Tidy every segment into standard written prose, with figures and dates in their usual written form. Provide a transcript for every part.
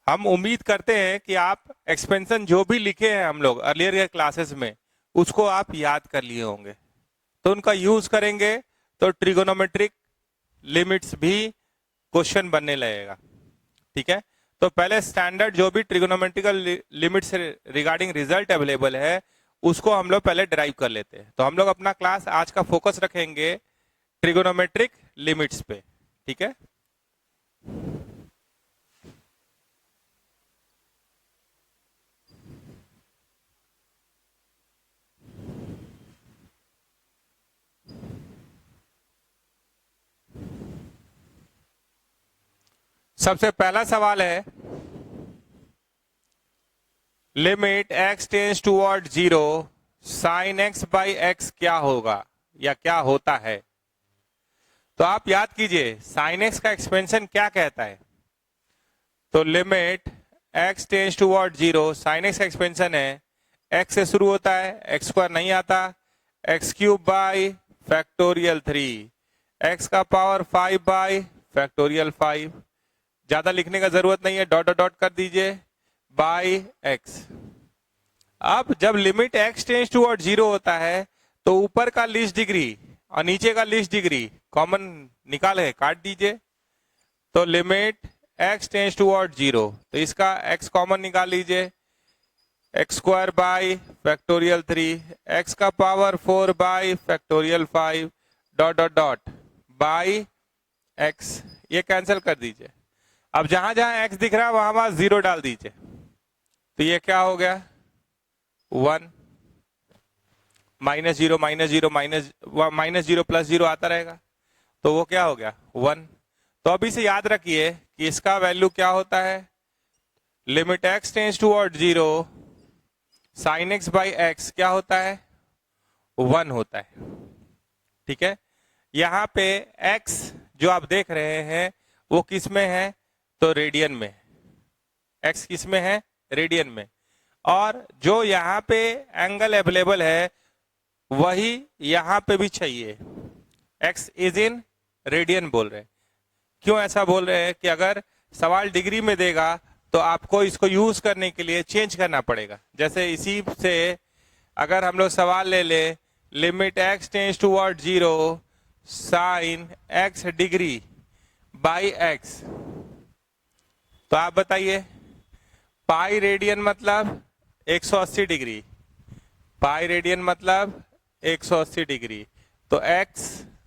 हम उम्मीद करते हैं कि आप एक्सपेंशन जो भी लिखे हैं हम लोग अर्लियर के क्लासेस में उसको आप याद कर लिए होंगे, तो उनका यूज करेंगे तो ट्रिगोनोमेट्रिक लिमिट्स भी क्वेश्चन बनने लगेगा। ठीक है, तो पहले स्टैंडर्ड जो भी trigonometrical limits regarding result available है उसको हम लोग पहले ड्राइव कर लेते हैं। तो हम लोग अपना क्लास आज का फोकस रखेंगे ट्रिगोनोमेट्रिक लिमिट्स पे। ठीक है, सबसे पहला सवाल है limit x tends toward 0 sine x by x क्या होगा या क्या होता है। तो आप याद कीजिए साइन x का एक्सपेंशन क्या कहता है। तो limit x tends toward 0 sine x का एक्सपेंशन है x से शुरू होता है, एक्स स्क्वायर नहीं आता, x cube by factorial 3 x का पावर 5 बाई फैक्टोरियल 5। ज्यादा लिखने का जरूरत नहीं है, डॉट डॉट डॉट कर दीजिए बाई एक्स। अब जब लिमिट x टेंस टूवर्ड 0 होता है तो ऊपर का लीस्ट डिग्री और नीचे का लीस्ट डिग्री कॉमन निकाल है, काट दीजिए। तो लिमिट x टेंस टूवर्ड 0, तो इसका x कॉमन निकाल लीजिए, x square by factorial 3 x का power 4 by factorial 5 dot dot dot by x। ये कैंसिल कर दीजिए। अब जहां जहां x दिख रहा है वहां वहां 0 डाल दीजिए। तो ये क्या हो गया 1 माइनस 0 माइनस 0 माइनस 0 प्लस 0 आता रहेगा, तो वो क्या हो गया 1। तो अभी से याद रखिए कि इसका वैल्यू क्या होता है, limit x tends toward 0 sine x by x क्या होता है 1 होता है। ठीक है, यहां पे x जो आप देख रहे हैं वो किस में है, तो रेडियन में। x किस में है, रेडियन में। और जो यहाँ पे एंगल अवेलेबल है वही यहाँ पे भी चाहिए, x इज इन रेडियन बोल रहे हैं। क्यों ऐसा बोल रहे हैं कि अगर सवाल डिग्री में देगा तो आपको इसको यूज करने के लिए चेंज करना पड़ेगा। जैसे इसी से अगर हम लोग सवाल ले ले limit x tends toward 0 sine x degree by x, तो आप बताइए पाई रेडियन मतलब 180 डिग्री, पाई रेडियन मतलब 180 डिग्री। तो x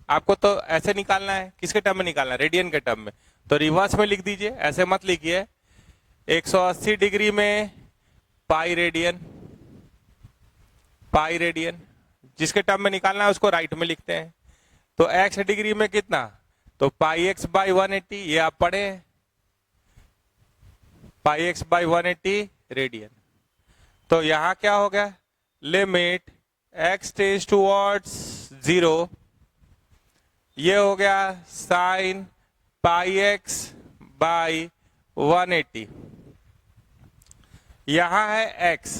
आपको तो ऐसे निकालना है, किसके टर्म में निकालना है, रेडियन के टर्म में। तो रिवर्स में लिख दीजिए, ऐसे मत लिखिए 180 डिग्री में पाई रेडियन, पाई रेडियन जिसके टर्म में निकालना है उसको राइट में लिखते हैं। तो x डिग्री में कितना, तो पाई एक्स बाई 180, ये आप पढ़े हैं, पाई एक्स बाई 180 रेडियन। तो यहां क्या हो गया लिमिट x टेंस टूवर्ड्स 0, ये हो गया साइन पाई एक्स बाई 180, यहां है x।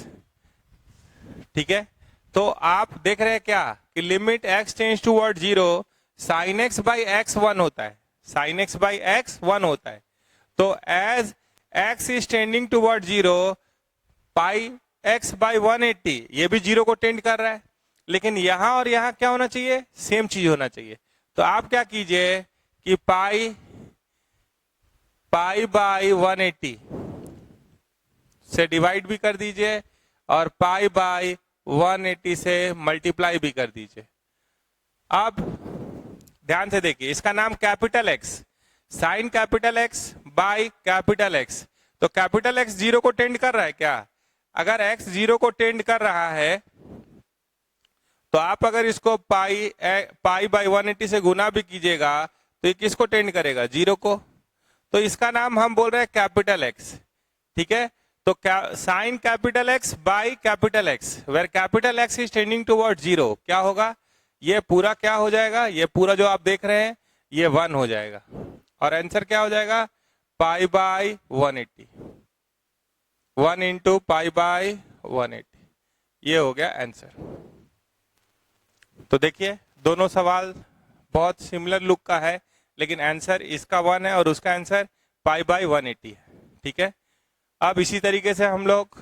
ठीक है, तो आप देख रहे हैं क्या कि limit x tends toward 0 sine x by x 1 होता है, साइन x बाई एक्स 1 होता है। तो as x is tending toward 0 pi x by 180, ये भी 0 को टेंड कर रहा है, लेकिन यहां और यहां क्या होना चाहिए, सेम चीज होना चाहिए। तो आप क्या कीजिए कि पाई पाई बाई 180 से डिवाइड भी कर दीजिए और पाई बाई 180 से मल्टीप्लाई भी कर दीजिए। अब ध्यान से देखिए, इसका नाम capital X, sine capital X by capital X। तो कैपिटल X 0 को टेंड कर रहा है क्या, अगर x 0 को टेंड कर रहा है तो आप अगर इसको पाई बाई 180 से गुना भी कीजिएगा तो ये किसको टेंड करेगा, 0 को। तो इसका नाम हम बोल रहे हैं कैपिटल X। ठीक है, तो sine capital X by capital X where capital X is tending toward 0 क्या होगा, ये पूरा क्या हो जाएगा, ये पूरा जो आप देख रहे हैं ये 1 हो जाएगा और आंसर क्या हो जाएगा pi by 180, 1 into pi by 180, ये हो गया आंसर। तो देखिए दोनों सवाल बहुत सिमिलर लुक का है, लेकिन आंसर इसका 1 है और उसका आंसर पाई बाई 180 है। ठीक है, अब इसी तरीके से हम लोग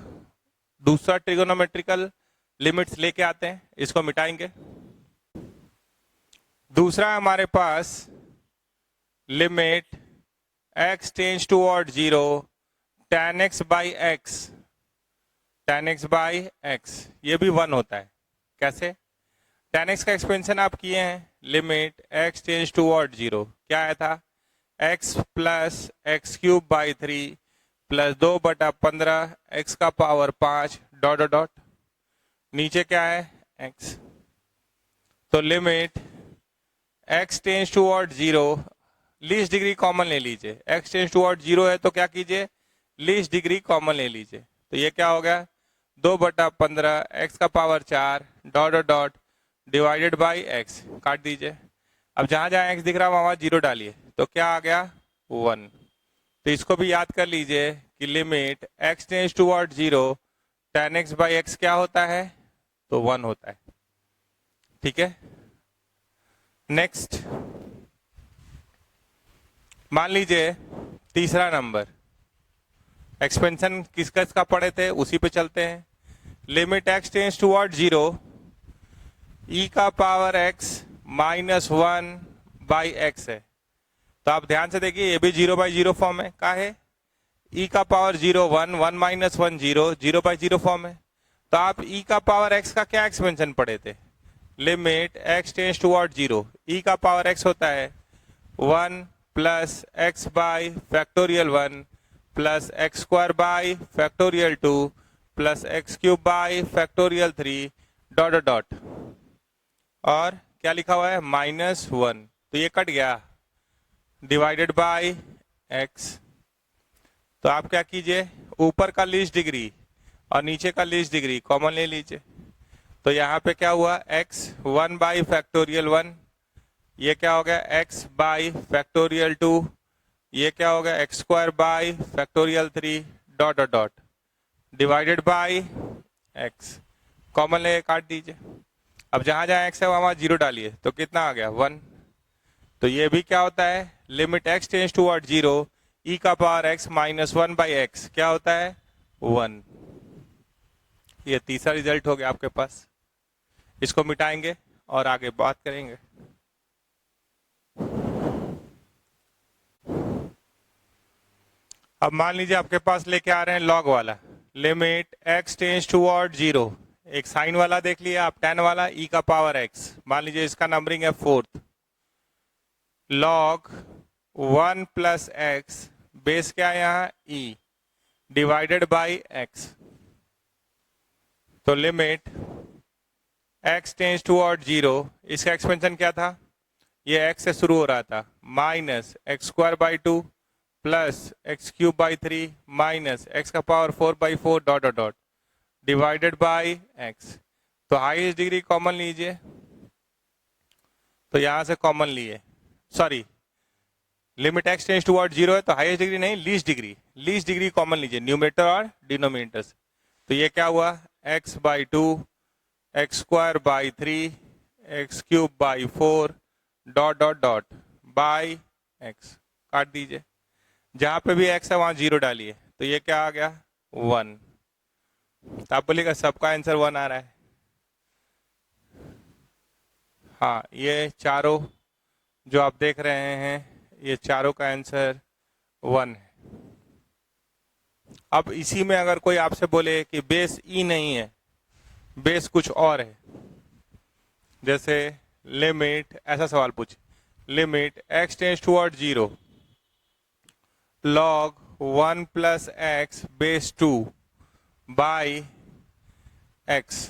दूसरा ट्रिगोनोमेट्रिकल लिमिट्स लेके आते हैं, इसको मिटाएंगे। दूसरा हमारे पास limit x tends toward 0 tan x by x, tan x by x, ये भी 1 होता है। कैसे? tan x का एक्सपेंशन आप किए हैं, लिमिट x टेंड्स टुवर्ड 0, क्या आया था? x plus x cube by 3 plus 2/15 x का पावर 5 डॉट डॉट डॉट, नीचे क्या है? x। तो limit x tends toward 0, least degree common ले लीजिए। x टेंड्स टुवर्ड 0 है तो क्या कीजिए? लीस्ट डिग्री कॉमन ले लीजिए। तो ये क्या हो गया? 2/15 x का power 4 dot dot dot divided by x, काट दीजिए। अब जहां जहां x दिख रहा है वहां 0 डालिए, तो क्या आ गया? 1। तो इसको भी याद कर लीजिए कि limit x tends toward 0 tan x by x क्या होता है? तो 1 होता है। ठीक है, नेक्स्ट मान लीजिए तीसरा नंबर, एक्सपेंशन किसका इसका पढ़े थे उसी पे चलते हैं। Limit x tends toward 0 e का power x minus 1 by x है। तो आप ध्यान से देखिए ये भी 0/0 फॉर्म है। का है? e का पावर 0 1, 1 माइनस 1 0, 0/0 फॉर्म है। तो आप e का पावर x का क्या एक्सपेंशन पढ़े थे? Limit x tends toward 0, e का पावर x होता है 1 plus x by factorial 1 plus x square by factorial 2 plus x cube by factorial 3 dot dot dot, और क्या लिखा हुआ है? -1। तो ये कट गया, डिवाइडेड बाई x। तो आप क्या कीजिए, ऊपर का लीस्ट डिग्री और नीचे का लीस्ट डिग्री कॉमन ले लीजिए। तो यहाँ पे क्या हुआ? x 1 बाई फैक्टोरियल 1, ये क्या हो गया? x बाई फैक्टोरियल 2, ये क्या हो गया? X square by factorial 3 dot dot dot divided by x, common ले काट दीजिए। अब जहां जहां x है वहां 0 डालिए, तो कितना आ गया? 1। तो ये भी क्या होता है? Limit x tends toward 0 e का power x minus 1 by x क्या होता है? 1। ये तीसरा रिजल्ट हो गया आपके पास। इसको मिटाएंगे और आगे बात करेंगे। अब मान लीजिए आपके पास लेके आ रहे हैं लॉग वाला, लिमिट x टेंड्स टुवर्ड 0, एक साइन वाला देख लिया आप, tan वाला e का पावर x, मान लीजिए इसका नंबरिंग है 4th, log 1 plus x, base क्या है यहाँ? e, divided by x। तो लिमिट x टेंड्स टुवर्ड 0, इसका एक्सपेंशन क्या था? ये x से शुरू हो रहा था, minus x square by 2 plus x cube by 3 minus x का power 4/4 dot dot dot divided by x। तो हाईएस्ट डिग्री कॉमन लीजिए, तो यहां से कॉमन लिए, sorry limit x tends toward 0 है तो हाईएस्ट डिग्री नहीं, least degree, least degree common लीजिए न्यूमरेटर और डिनोमिनेटर से। तो ये क्या हुआ? x by 2 x square by 3 x cube by 4 dot dot dot by x, काट दीजिए। जहां पे भी x है वहां 0 डालिए, तो ये क्या आ गया? 1। तो आप बोलिएगा सबका आंसर 1 आ रहा है। हाँ, ये चारों जो आप देख रहे हैं ये चारों का आंसर 1 है। अब इसी में अगर कोई आपसे बोले कि बेस e नहीं है, बेस कुछ और है, जैसे लिमिट, ऐसा सवाल पूछे, limit x tends toward 0 log 1 plus x base 2 by x,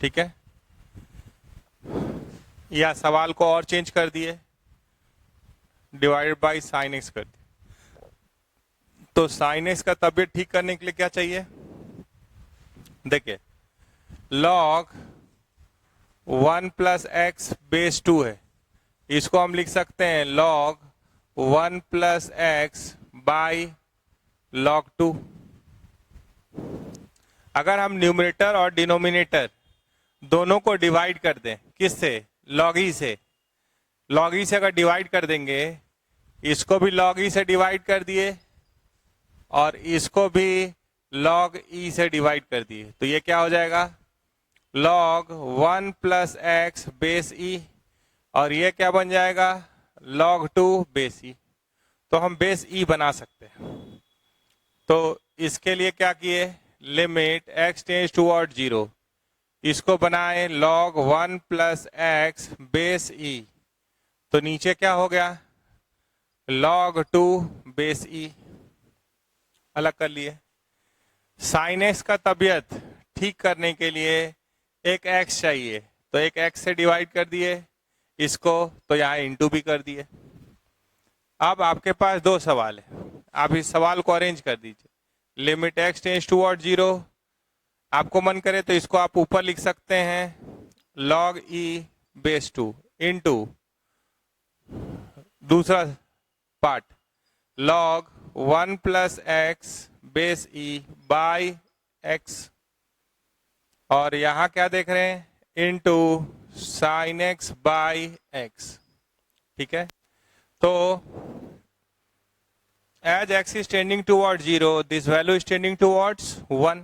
ठीक है? या सवाल को और चेंज कर दिए, डिवाइडेड बाई साइन x कर दिए। तो साइन x का तबियत ठीक करने के लिए क्या चाहिए? देखिए log 1 प्लस एक्स बेस 2 है, इसको हम लिख सकते हैं log 1 plus x by log 2। अगर हम न्यूमरेटर और डिनोमिनेटर दोनों को डिवाइड कर दें, किससे? log e से। log e से अगर डिवाइड कर देंगे, इसको भी log e से डिवाइड कर दिए और इसको भी log e से डिवाइड कर दिए, तो ये क्या हो जाएगा log 1 प्लस एक्स बेस ई, और ये क्या बन जाएगा log 2 बेस ई। तो हम बेस ई बना सकते हैं। तो इसके लिए क्या किए, लिमिट x टेंड्स टुवर्ड 0, इसको बनाए log 1 प्लस एक्स बेस ई, तो नीचे क्या हो गया log 2 बेस ई, अलग कर लिए। साइन एक्स का तबीयत ठीक करने के लिए एक x चाहिए, तो एक x से डिवाइड कर दिए इसको, तो यहाँ इंटू भी कर दिए। अब आपके पास दो सवाल है, आप इस सवाल को अरेंज कर दीजिए। लिमिट x टेंड्स टुवर्ड 0, आपको मन करे तो इसको आप ऊपर लिख सकते हैं log e बेस 2 इंटू दूसरा part log 1 plus x base e by x, और यहां क्या देख रहे हैं into sine x by x. ठीक है, तो as x is tending toward 0 this value is tending towards 1,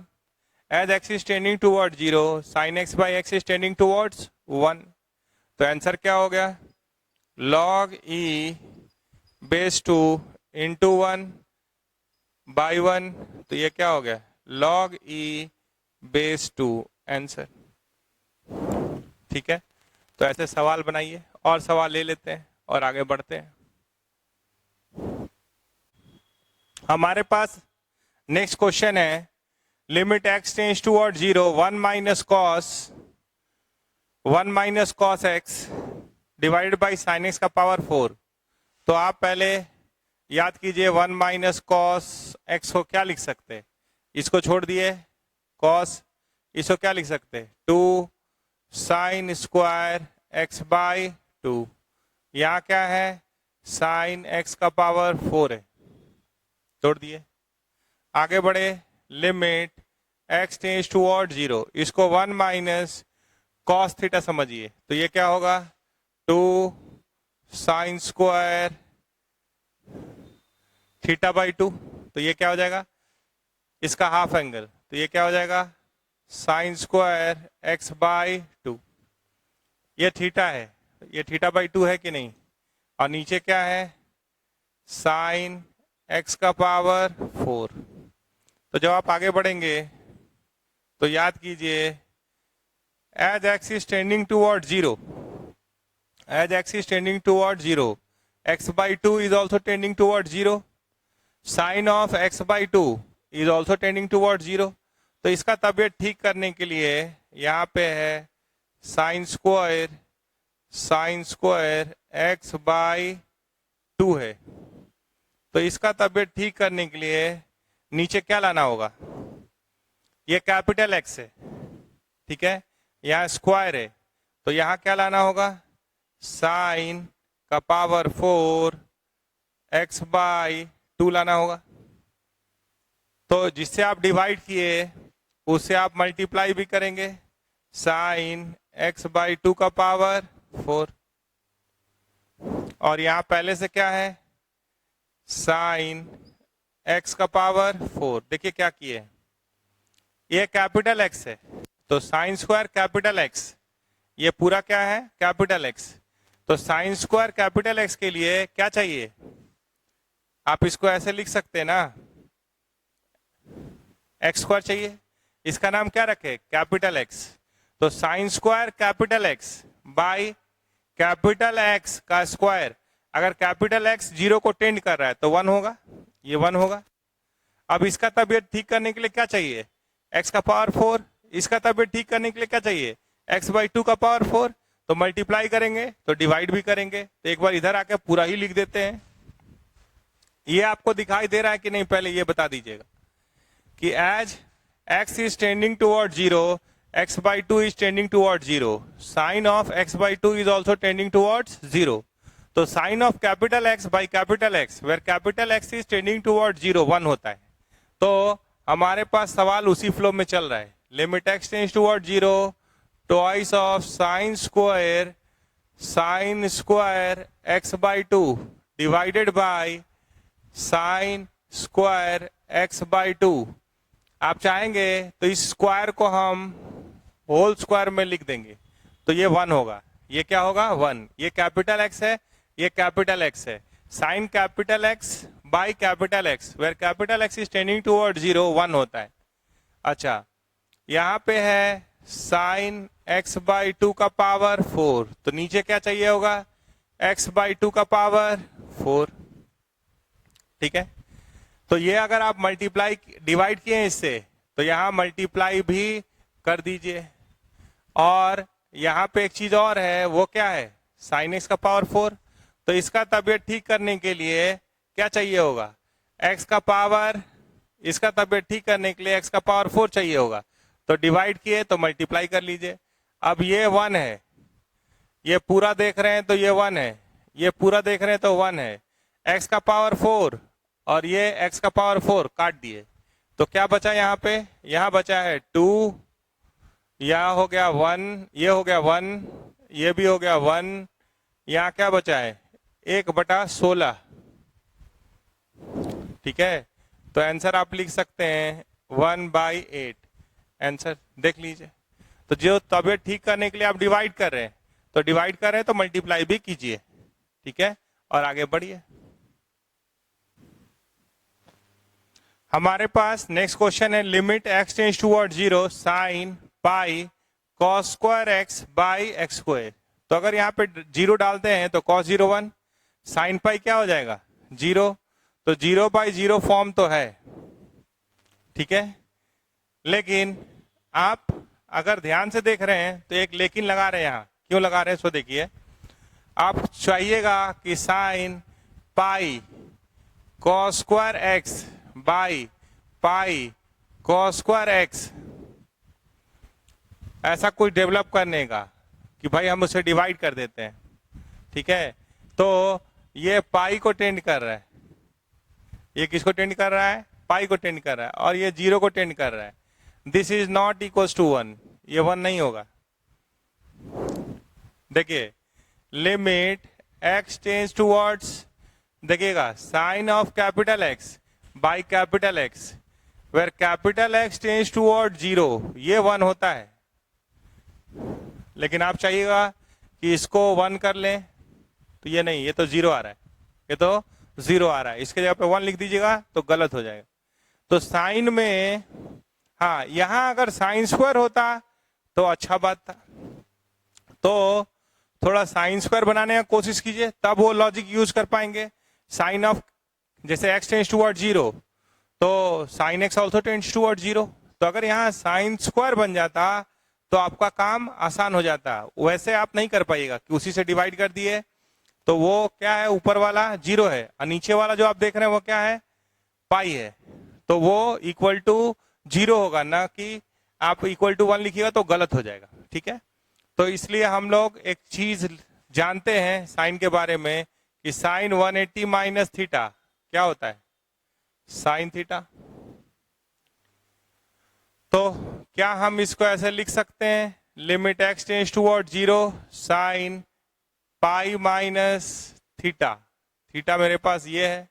as x is tending toward 0 sine x by x is tending towards 1। तो आंसर क्या हो गया log e base 2 into 1 by 1, तो ये क्या हो गया log e बेस 2 आंसर। ठीक है, तो ऐसे सवाल बनाइए और सवाल ले लेते हैं और आगे बढ़ते हैं। हमारे पास नेक्स्ट क्वेश्चन है limit x tends toward 0 1 minus cos x divided by sine x का पावर 4। तो आप पहले याद कीजिए 1 माइनस कॉस एक्स को क्या लिख सकते हैं, इसको छोड़ दिए कॉस, इसको क्या लिख सकते हैं 2 साइन स्क्वायर एक्स बाई 2, यहाँ क्या है साइन एक्स का पावर 4 है, छोड़ दिए। आगे बढ़े लिमिट x टेंड्स टुवर्ड 0, इसको 1 माइनस कॉस थीटा समझिए, तो ये क्या होगा 2 साइन स्क्वायर थीटा बाई 2, तो ये क्या हो जाएगा इसका हाफ एंगल, तो ये क्या हो जाएगा साइन स्क्वायर एक्स बाई 2। ये थीटा है, ये थीटा बाई 2 है कि नहीं, और नीचे क्या है साइन एक्स का पावर 4। तो जब आप आगे बढ़ेंगे तो याद कीजिए as x is tending toward 0, as x is tending toward 0 x by 2 is also tending toward 0, sine of x by 2 is also tending toward 0। तो इसका तबीयत ठीक करने के लिए यहाँ पे है साइन स्क्वायर एक्स बाई 2 है, तो इसका तबीयत ठीक करने के लिए नीचे क्या लाना होगा, ये कैपिटल एक्स है, ठीक है, यहाँ स्क्वायर है, तो यहाँ क्या लाना होगा साइन का पावर 4 एक्स बाई 2 लाना होगा। तो जिससे आप डिवाइड किए उससे आप मल्टीप्लाई भी करेंगे, साइन एक्स बाई 2 का पावर 4, और यहाँ पहले से क्या है साइन एक्स का पावर 4। देखिए क्या किए, ये कैपिटल एक्स है तो साइन स्क्वायर कैपिटल एक्स, ये पूरा क्या है कैपिटल एक्स, तो साइन स्क्वायर कैपिटल एक्स के लिए क्या चाहिए, आप इसको ऐसे लिख सकते हैं ना, एक्स स्क्वायर चाहिए, इसका नाम क्या रखे कैपिटल एक्स, तो sine square capital x by capital x का स्क्वायर, अगर कैपिटल एक्स 0 को टेंड कर रहा है तो 1 होगा, ये 1 होगा। अब इसका तबीयत ठीक करने के लिए क्या चाहिए x का पावर 4, इसका तबीयत ठीक करने के लिए क्या चाहिए x बाई 2 का पावर 4, तो मल्टीप्लाई करेंगे तो डिवाइड भी करेंगे, तो एक बार इधर आके पूरा ही लिख देते हैं। ये आपको दिखाई दे रहा है कि नहीं, पहले ये बता दीजिएगा कि as x is tending toward 0 x by 2 is tending toward 0, sine of x by 2 is also tending towards 0, तो sine of capital x by capital x where capital x is tending toward 0 1 होता है। तो हमारे पास सवाल उसी flow में चल रहा है, limit x tends toward 0 twice of sine square x by 2 divided by sine square x by 2। आप चाहेंगे तो इस स्क्वायर को हम होल स्क्वायर में लिख देंगे, तो ये 1 होगा। ये क्या होगा? 1। ये कैपिटल एक्स है, ये कैपिटल एक्स है। Sine capital x by capital x, where capital x is tending toward 0, 1 होता है। अच्छा, यहां पे है साइन एक्स बाई 2 का पावर 4, तो नीचे क्या चाहिए होगा? एक्स बाई 2 का पावर 4। ठीक है, तो ये अगर आप मल्टीप्लाई डिवाइड किए इससे, तो यहां मल्टीप्लाई भी कर दीजिए। और यहां पे एक चीज और है, वो क्या है? साइन एक्स का पावर 4। तो इसका तबियत ठीक करने के लिए क्या चाहिए होगा? एक्स का पावर, इसका तबियत ठीक करने के लिए एक्स का पावर 4 चाहिए होगा। तो डिवाइड किए तो मल्टीप्लाई कर लीजिए। अब ये 1 है, ये पूरा देख रहे हैं तो ये 1 है, ये पूरा देख रहे हैं तो 1 है। एक्स का पावर 4 और ये एक्स का पावर 4 काट दिए, तो क्या बचा यहाँ पे? यहाँ बचा है 2, यहाँ हो गया 1, ये हो गया 1, ये भी हो गया 1। यहाँ क्या बचा है? 1/16। ठीक है, तो आंसर आप लिख सकते हैं 1/8। आंसर देख लीजिए। तो जो तबियत ठीक करने के लिए आप डिवाइड कर रहे हैं, तो डिवाइड कर रहे हैं तो मल्टीप्लाई भी कीजिए। ठीक है, और आगे बढ़िए। हमारे पास नेक्स्ट क्वेश्चन है, limit x tends toward 0 sine pi cos square x by x square. तो अगर यहाँ पे 0 डालते हैं तो कॉस 0 1, साइन पाई क्या हो जाएगा? 0। तो 0/0 फॉर्म तो है। ठीक है, लेकिन आप अगर ध्यान से देख रहे हैं तो एक लेकिन लगा रहे हैं। यहाँ क्यों लगा रहे हैं सो देखिए। आप चाहिएगा कि sine pi cos square x by pi cos square x, ऐसा कुछ डेवलप करने का कि भाई हम उसे डिवाइड कर देते हैं। ठीक है, तो ये पाई को टेंड कर रहा है, ये किसको टेंड कर रहा है? पाई को टेंड कर रहा है, और ये 0 को टेंड कर रहा है। This is not equal to 1, ये 1 नहीं होगा। देखिए, लिमिट एक्स टेंड्स टुवर्ड्स, देखिएगा sine of capital x by capital x, where capital x tends toward 0, ये 1 होता है। लेकिन आप चाहिएगा कि इसको 1 कर लें, तो ये नहीं, ये तो 0 आ रहा है, ये तो 0 आ रहा है। इसके जगह पे 1 लिख दीजिएगा तो गलत हो जाएगा। तो साइन में, हाँ, यहां अगर साइन स्क्वायर होता तो अच्छा बात था। तो थोड़ा साइन स्क्वायर बनाने का कोशिश कीजिए, तब वो लॉजिक यूज कर पाएंगे। साइन ऑफ, जैसे एक्स टेंड्स टुवर्ड 0, तो sine x also tends toward 0। तो अगर यहाँ साइन स्क्वायर बन जाता तो आपका काम आसान हो जाता। वैसे आप नहीं कर पाइएगा कि उसी से डिवाइड कर दिए, तो वो क्या है? ऊपर वाला 0 है और नीचे वाला जो आप देख रहे हैं वो क्या है? पाई है। तो वो इक्वल टू 0 होगा, ना कि आप इक्वल टू 1 लिखिएगा तो गलत हो जाएगा। ठीक है, तो इसलिए हम लोग एक चीज जानते हैं साइन के बारे में कि साइन 180 माइनस थीटा क्या होता है? Sine theta. तो क्या हम इसको ऐसे लिख सकते हैं? Limit x tends toward 0 sine pi minus theta, theta मेरे पास ये है,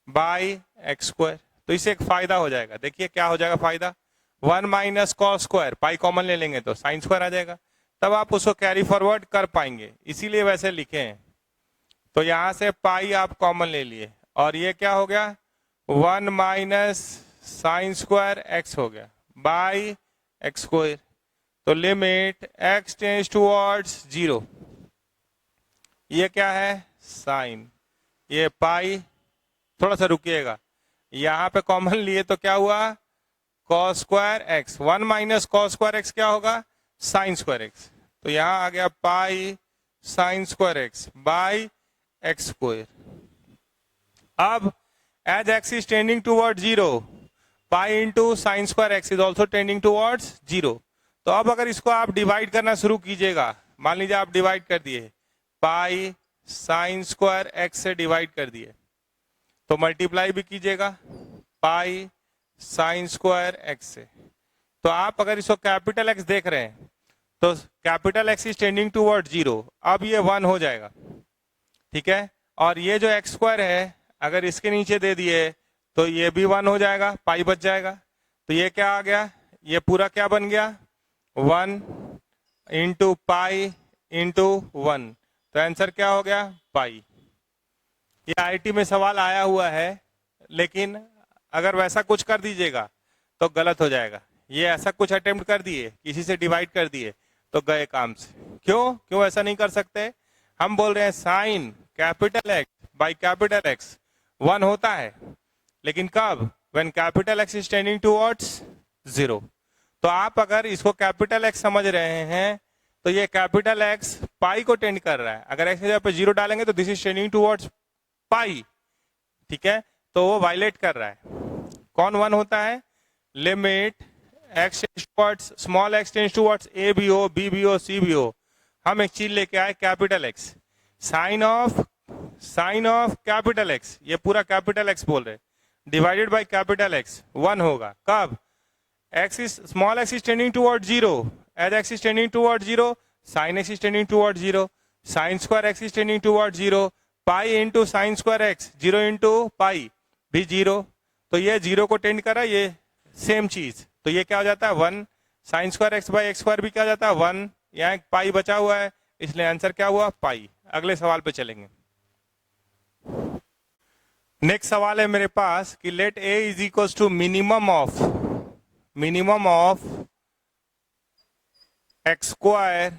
बाई एक्स स्क्वायर। तो इससे एक फायदा हो जाएगा। देखिए क्या हो जाएगा फायदा? 1 minus cos square, pi common ले लेंगे तो साइन स्क्वायर आ जाएगा, तब आप उसको कैरी फॉरवर्ड कर पाएंगे, इसीलिए वैसे लिखे हैं। तो यहां से पाई आप कॉमन ले लिए, और ये क्या हो गया? 1 माइनस साइन स्क्वायर एक्स हो गया बाई एक्स स्क्वायर। तो लिमिट एक्स टेंड्स टुवर्ड्स 0, ये क्या है? साइन, ये पाई। थोड़ा सा रुकिएगा, यहां पे कॉमन लिए तो क्या हुआ? Cos square x. 1 minus cos square x क्या होगा? Sine square x. तो यहां आ गया pi sine square x by x square. अब as x is tending toward 0, pi into sine square x is also tending towards 0। तो अब अगर इसको आप डिवाइड करना शुरू कीजिएगा, मान लीजिए आप डिवाइड कर दिए, पाई साइन स्क्वायर एक्स से डिवाइड कर दिए, तो मल्टीप्लाई भी कीजिएगा पाई साइन स्क्वायर एक्स से। तो आप अगर इसको कैपिटल एक्स देख रहे हैं तो capital x is tending toward 0, अब ये 1 हो जाएगा। ठीक है, और ये जो एक्स स्क्वायर है अगर इसके नीचे दे दिए तो ये भी 1 हो जाएगा, पाई बच जाएगा। तो ये क्या आ गया, ये पूरा क्या बन गया, 1 इंटू पाई इंटू 1। तो आंसर क्या हो गया, पाई। ये आईटी में सवाल आया हुआ है, लेकिन अगर वैसा कुछ कर दीजिएगा तो गलत हो जाएगा। ये ऐसा कुछ अटेम्प्ट कर दिए, किसी से डिवाइड कर दिए तो गए काम से। क्यों ऐसा नहीं कर सकते? हम बोल रहे हैं sine capital x by capital x 1 होता है, लेकिन कब, when capital x is tending towards 0। तो आप अगर इसको कैपिटल एक्स समझ रहे हैं तो ये कैपिटल एक्स पाई को टेंड कर रहा है। अगर एक्स की जगह पे 0 डालेंगे तो दिस इज टेंडिंग टुवर्ड्स पाई, ठीक है, तो वो वायलेट कर रहा है। कौन 1 होता है, limit x tends towards small x tends towards a भी हो, बी भी हो, सी भी हो। हम एक चीज लेके आए capital x, sine of capital x, ये पूरा कैपिटल एक्स बोल रहे, डिवाइडेड बाय कैपिटल एक्स 1 होगा। कब, x is small x is tending toward 0, as x is tending toward 0 sine x is tending toward 0, sine square x is tending toward 0, pi into sine square x, 0 into pi भी 0। तो ये 0 को tend करा, ये same चीज, तो ये क्या हो जाता है 1, sign square x by x square भी क्या हो जाता है 1, यहाँ एक पाई बचा हुआ है, इसलिए आंसर क्या हुआ, पाई। अगले सवाल पे चलेंगे। नेक्स्ट सवाल है मेरे पास कि let a is equal to minimum of x square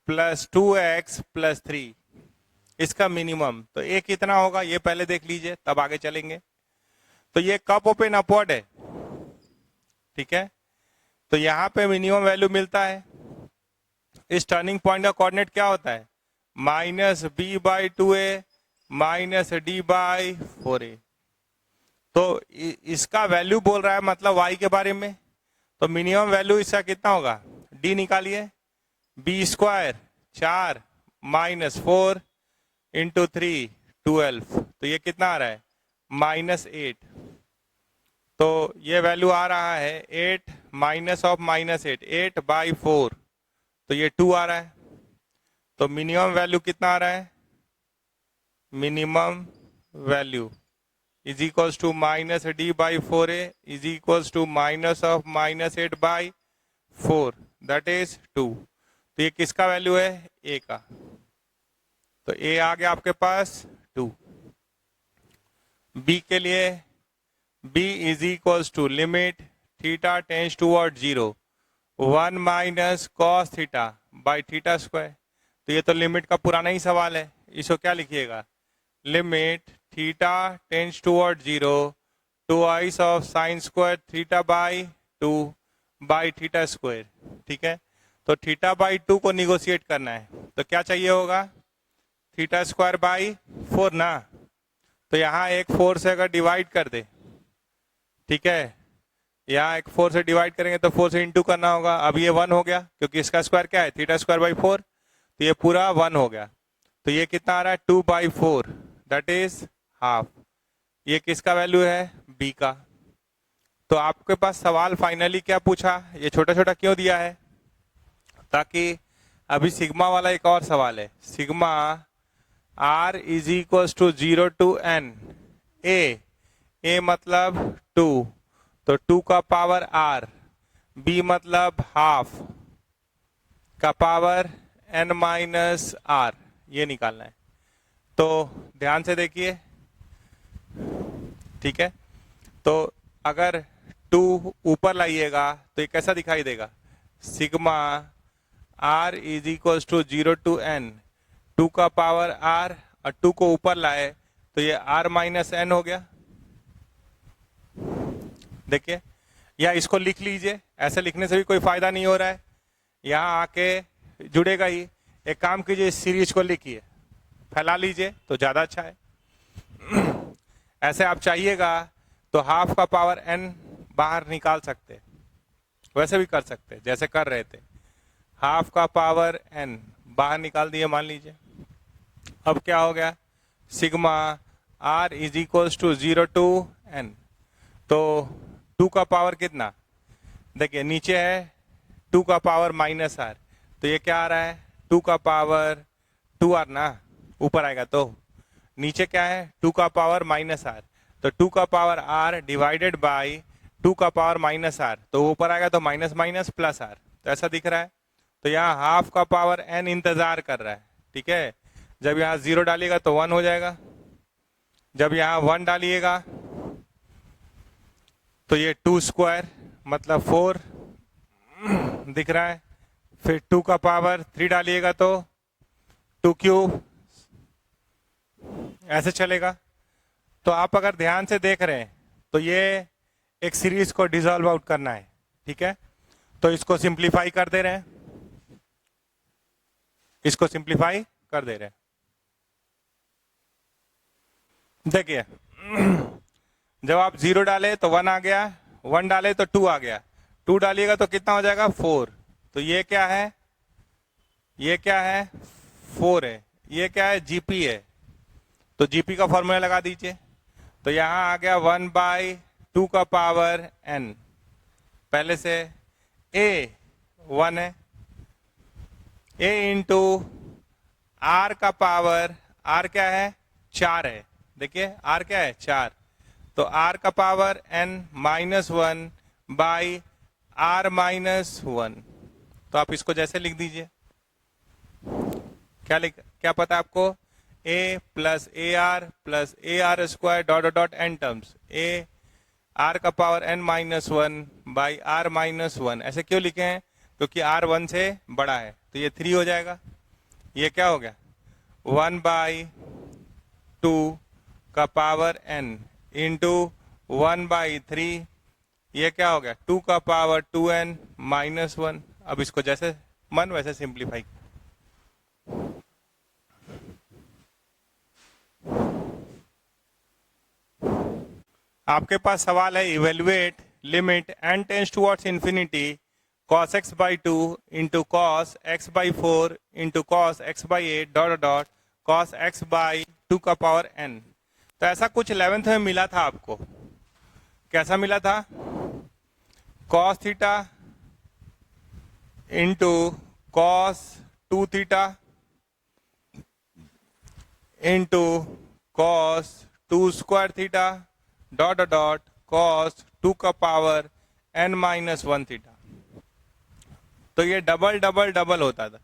plus 2x plus 3, इसका मिनिमम। तो ए कितना होगा ये पहले देख लीजिए, तब आगे चलेंगे। तो ये कप ओपन अपवर्ड है, ठीक है, तो यहां पे मिनिमम वैल्यू मिलता है। इस टर्निंग पॉइंट का कोऑर्डिनेट क्या होता है, -b/2a माइनस d/4a। तो इसका वैल्यू बोल रहा है, मतलब y के बारे में। तो मिनिमम वैल्यू इसका कितना होगा, d निकालिए, b² 4 माइनस 4 इंटू 3 12, तो ये कितना आ रहा है -8। तो ये वैल्यू आ रहा है 8 माइनस ऑफ -8, 8/4, तो ये 2 आ रहा है। तो मिनिमम वैल्यू कितना आ रहा है, minimum value is equals to -d/4a is equals to minus of -8/4, that is 2। तो ये किसका वैल्यू है, a का। तो a आ गया आपके पास 2। b के लिए b is equals to limit theta tends toward 0 1 minus cos theta by theta square. तो ये तो लिमिट का पुराना ही सवाल है, इसको क्या लिखिएगा, limit theta tends toward 0 2i of sine square theta by 2 by theta square, ठीक है। तो थीटा बाई 2 को निगोशिएट करना है, तो क्या चाहिए होगा, थीटा स्क्वायर बाई 4 ना। तो यहाँ एक 4 से अगर डिवाइड कर दे, ठीक है, यहाँ एक 4 से डिवाइड करेंगे तो 4 से इंटू करना होगा। अब ये 1 हो गया, क्योंकि इसका स्क्वायर क्या है, थीटा स्क्वायर बाई 4, तो ये पूरा 1 हो गया। तो ये कितना आ रहा है 2/4, दैट इज हाफ। ये किसका वैल्यू है, b का। तो आपके पास सवाल फाइनली क्या पूछा, ये छोटा छोटा क्यों दिया है, ताकि अभी सिग्मा वाला एक और सवाल है, sigma r is equal to 0 to n a मतलब 2, तो 2 का पावर r, b मतलब हाफ का पावर n माइनस r, ये निकालना है। तो ध्यान से देखिए, ठीक है, तो अगर 2 ऊपर लाइएगा तो ये कैसा दिखाई देगा, sigma r is equal to 0 to n, 2 का पावर r और 2 को ऊपर लाए तो ये r माइनस n हो गया। देखिए, या इसको लिख लीजिए, ऐसे लिखने से भी कोई फायदा नहीं हो रहा है, यहाँ आके जुड़ेगा ही। एक काम कीजिए, इस सीरीज को लिखिए, फैला लीजिए तो ज्यादा अच्छा है। ऐसे आप चाहिएगा तो हाफ का पावर n बाहर निकाल सकते, वैसे भी कर सकते जैसे कर रहे थे, हाफ का पावर n बाहर निकाल दिए मान लीजिए। अब क्या हो गया, sigma r is equal to 0 to n, तो 2 का पावर कितना, देखिए नीचे है 2 का पावर माइनस r, तो ये क्या आ रहा है 2 का पावर 2r ना, ऊपर आएगा तो नीचे क्या है 2 का पावर माइनस आर, तो 2 का पावर आर डिवाइडेड बाई 2 का पावर माइनस आर, तो ऊपर आएगा तो माइनस माइनस प्लस आर, तो ऐसा दिख रहा है। तो यहाँ हाफ का पावर एन इंतजार कर रहा है, ठीक है। जब यहाँ 0 डालिएगा तो 1 हो जाएगा, जब यहाँ 1 डालिएगा तो ये 2 स्क्वायर मतलब 4 दिख रहा है। फिर 2 का पावर 3 डालिएगा तो 2 क्यूब, ऐसे चलेगा। तो आप अगर ध्यान से देख रहे हैं तो ये एक सीरीज को डिसॉल्व आउट करना है, ठीक है। तो इसको सिंप्लीफाई कर दे रहे हैं, इसको सिंप्लीफाई कर दे रहे हैं। देखिए जब आप 0 डाले तो 1 आ गया, 1 डाले तो 2 आ गया, 2 डालिएगा तो कितना हो जाएगा 4। तो ये क्या है, ये क्या है 4 है, ये क्या है जीपी है, तो जीपी का फॉर्मूला लगा दीजिए। तो यहां आ गया 1/2 का पावर n, पहले से a 1 है, a इंटू आर का पावर, आर क्या है 4 है, देखिए आर क्या है 4, तो आर का पावर n -1 बाई आर -1। तो आप इसको जैसे लिख दीजिए, क्या पता आपको a plus a r square dot dot n terms, a r का पावर n -1 बाई आर -1, ऐसे क्यों लिखे हैं, क्योंकि r 1 से बड़ा है, तो ये 3 हो जाएगा। ये क्या हो गया 1/2 का पावर n इंटू 1/3, ये क्या हो गया 2 का पावर 2n -1। अब इसको जैसे मन वैसे सिंप्लीफाई। आपके पास सवाल है evaluate limit n tends towards infinity cos x by 2 into cos x by 4 into cos x by 8 dot dot cos x by 2 का पावर n। तो ऐसा कुछ 11th में मिला था आपको, कैसा मिला था, cos theta into cos 2 theta into cos 2 square theta dot dot cos 2 का पावर n -1 थीटा। तो ये डबल डबल डबल होता था,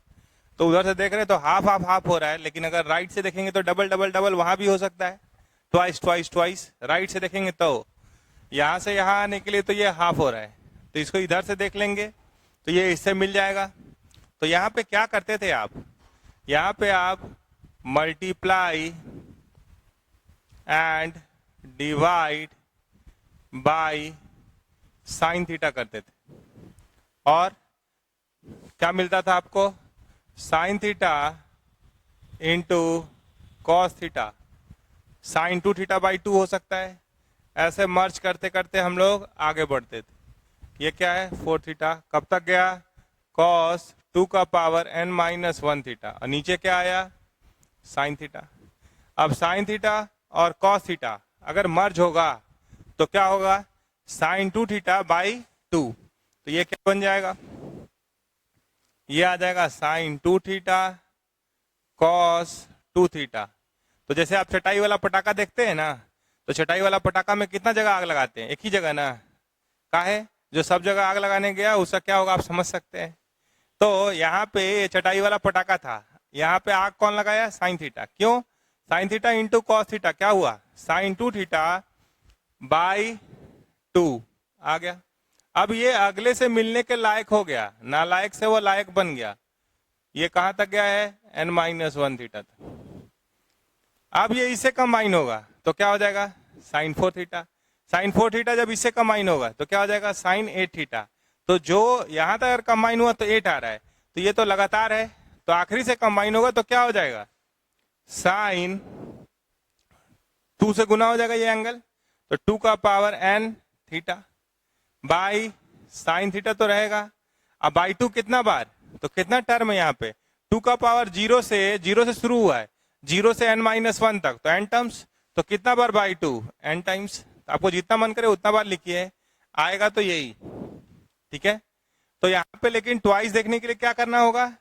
तो उधर से देख रहे हैं तो हाफ हाफ हाफ हो रहा है, लेकिन अगर राइट से देखेंगे तो डबल डबल डबल वहां भी हो सकता है, ट्वाइस ट्वाइस ट्वाइस। राइट से देखेंगे तो यहां से यहां आने के लिए तो ये हाफ हो रहा है, तो इसको इधर से देख लेंगे तो ये इससे मिल जाएगा। तो यहाँ पे क्या करते थे आप, यहाँ पे आप multiply and divide by sine theta करते थे, और क्या मिलता था आपको sine theta into cos theta, sine 2 theta by 2 हो सकता है। ऐसे मर्ज करते करते हम लोग आगे बढ़ते थे। ये क्या है 4 थीटा, कब तक गया कॉस 2 का पावर n -1 थीटा, और नीचे क्या आया साइन थीटा। अब साइन थीटा और कॉस थीटा अगर मर्ज होगा तो क्या होगा साइन 2 थीटा बाई 2, तो ये क्या बन जाएगा, ये आ जाएगा साइन 2 थीटा कॉस 2 थीटा। तो जैसे आप चटाई वाला पटाखा देखते हैं ना, तो चटाई वाला पटाखा में कितना जगह आग लगाते हैं, एक ही जगह ना, काहे जो सब जगह आग लगाने गया उसका क्या होगा आप समझ सकते हैं। तो यहाँ पे चटाई वाला पटाखा था, यहाँ पे आग कौन लगाया साइन थीटा, क्यों sign theta into cos theta, क्या हुआ साइन 2 थीटा बाई 2 आ गया। अब ये अगले से मिलने के लायक हो गया, नालायक से वो लायक बन गया। ये कहां तक गया है n -1 थीटा तक। अब ये इससे कंबाइन होगा तो क्या हो जाएगा साइन 4 थीटा, साइन 4 थीटा जब इससे कंबाइन होगा तो क्या हो जाएगा साइन 8 थीटा। तो जो यहां तक अगर कंबाइन हुआ तो 8 आ रहा है, तो ये तो लगातार है, तो आखिरी से कंबाइन होगा तो क्या हो जाएगा साइन 2 से गुना हो जाएगा ये एंगल, तो 2 का power n theta by sine theta तो रहेगा। अब बाई 2 कितना बार, तो कितना टर्म है यहाँ पे 2 का पावर 0 से शुरू हुआ है, 0 से n -1 तक, तो n टर्म्स, तो कितना बार बाई 2 n टाइम्स। तो आपको जितना मन करे उतना बार लिखिए, आएगा तो यही, ठीक है। तो यहाँ पे लेकिन ट्वाइस देखने के लिए क्या करना होगा,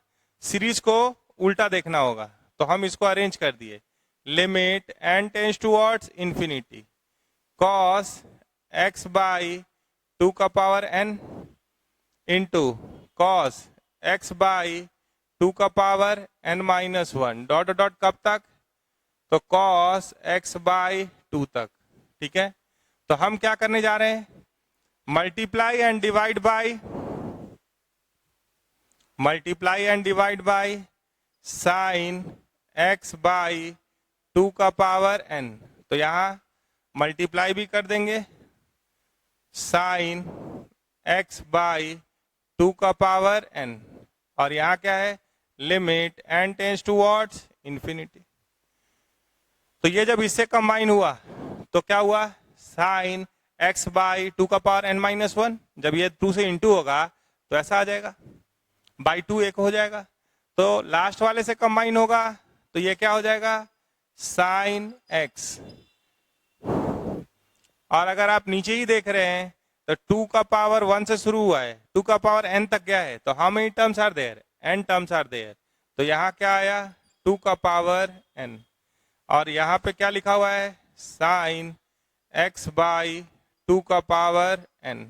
सीरीज को उल्टा देखना होगा, तो हम इसको अरेंज कर दिए, limit n tends towards infinity cos x by 2 का power n into cos x by 2 का power n minus 1 dot dot कब तक, तो cos x बाई 2 तक। ठीक है, तो हम क्या करने जा रहे हैं, multiply and divide by sine x by 2 का पावर n। तो यहां मल्टीप्लाई भी कर देंगे साइन x बाई 2 का पावर n, और यहां क्या है, limit n tends towards infinity. तो ये जब इससे कंबाइन हुआ तो क्या हुआ, साइन x बाई 2 का पावर n माइनस 1, जब ये 2 से इंटू होगा तो ऐसा आ जाएगा, बाई 2 एक हो जाएगा। तो लास्ट वाले से कंबाइन होगा तो ये क्या हो जाएगा, साइन x। और अगर आप नीचे ही देख रहे हैं तो 2 का पावर 1 से शुरू हुआ है, 2 का पावर n तक गया है, तो how many terms are there, n terms are there. तो यहाँ क्या आया, 2 का पावर n, और यहाँ पे क्या लिखा हुआ है, साइन x बाई 2 का पावर n।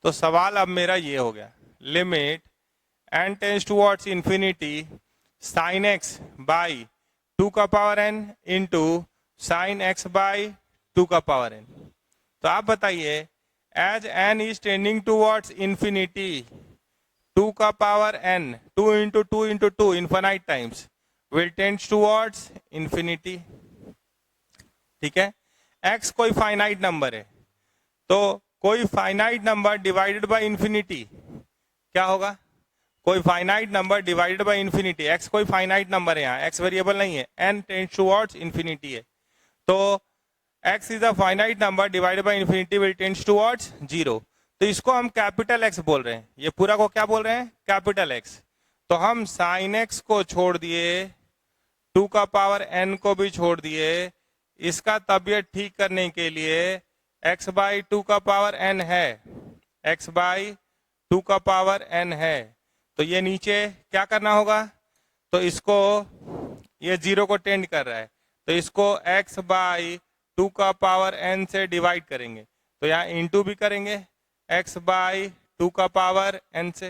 तो सवाल अब मेरा ये हो गया, limit n tends towards infinity sine x by 2 का power n into sine x by 2 का पावर n। तो आप बताइए, as n is tending towards infinity 2 का power n 2 into 2 into 2 infinite times will tends towards infinity. ठीक है, x कोई finite number है, तो कोई finite number divided by infinity क्या होगा, कोई finite number divided by infinity, x कोई फाइनाइट नंबर है, यहाँ x वेरिएबल नहीं है, n टेंड्स टूवर्ड्स इंफिनिटी है, तो x is a finite number divided by infinity will tends towards 0। तो इसको हम कैपिटल X बोल रहे हैं, ये पूरा को क्या बोल रहे हैं, कैपिटल X। तो हम साइन x को छोड़ दिए, 2 का पावर n को भी छोड़ दिए, इसका तबियत ठीक करने के लिए x बाई 2 का पावर n है, x बाई 2 का पावर n है, तो ये नीचे क्या करना होगा, तो इसको, ये 0 को टेंड कर रहा है, तो इसको x बाई 2 का पावर n से डिवाइड करेंगे, तो यहाँ इंटू भी करेंगे x बाई 2 का पावर n से।